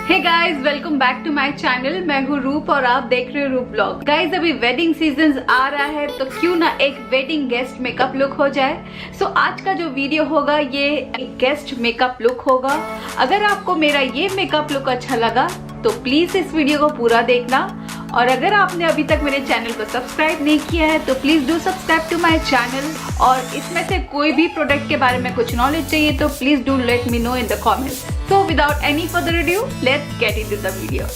Hey guys, welcome back to my channel. मैं हूँ रूप और आप देख रहे हो रूपब्लॉग। गाइज, अभी वेडिंग सीजन आ रहा है तो क्यों ना एक वेडिंग गेस्ट मेकअप लुक हो जाए। सो आज का जो वीडियो होगा ये एक गेस्ट मेकअप लुक होगा। अगर आपको मेरा ये मेकअप लुक अच्छा लगा तो प्लीज इस वीडियो को पूरा देखना, और अगर आपने अभी तक मेरे चैनल को सब्सक्राइब नहीं किया है तो please do subscribe to my channel. और इसमें से कोई भी प्रोडक्ट के बारे में कुछ नॉलेज चाहिए तो please do let me know in the comments. So without any further ado, let's get into the video.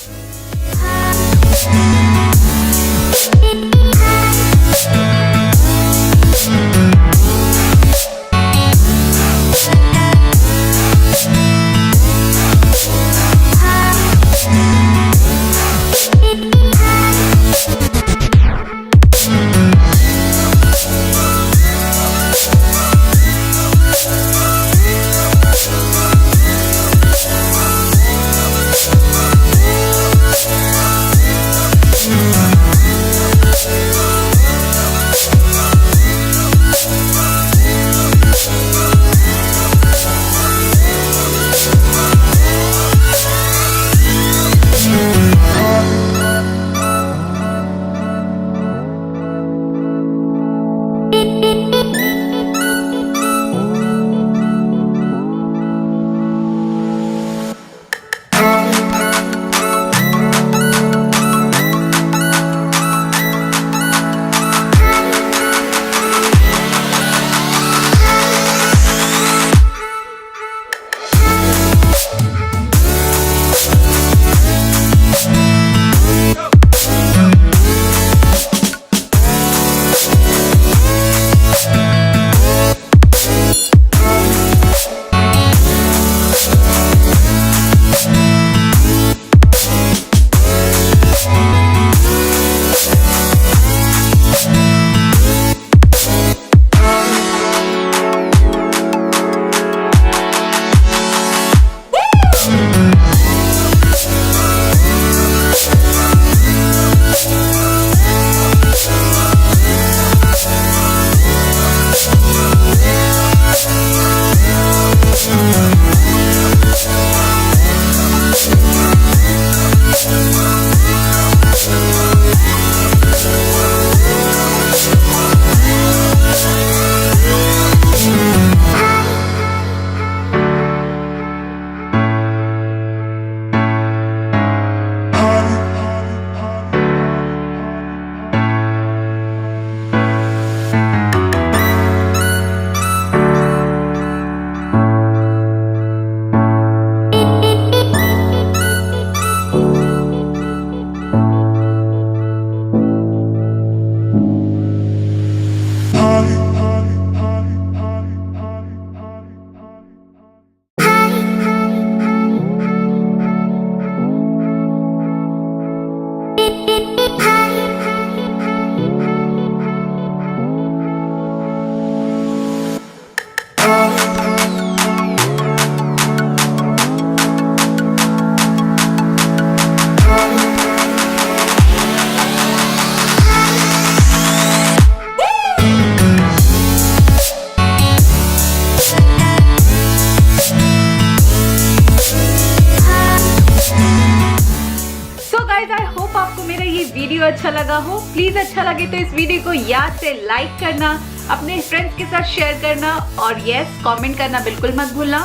आपको मेरा ये वीडियो अच्छा लगा हो। प्लीज अच्छा लगे तो इस वीडियो को याद से लाइक करना, अपने फ्रेंड्स के साथ शेयर करना और यस कमेंट करना बिल्कुल मत भूलना।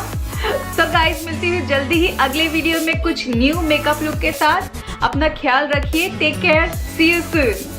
तो गाइस, मिलती हूँ जल्दी ही अगले वीडियो में कुछ न्यू मेकअप लुक के साथ। अपना ख्याल रखिए। Take care, see you soon.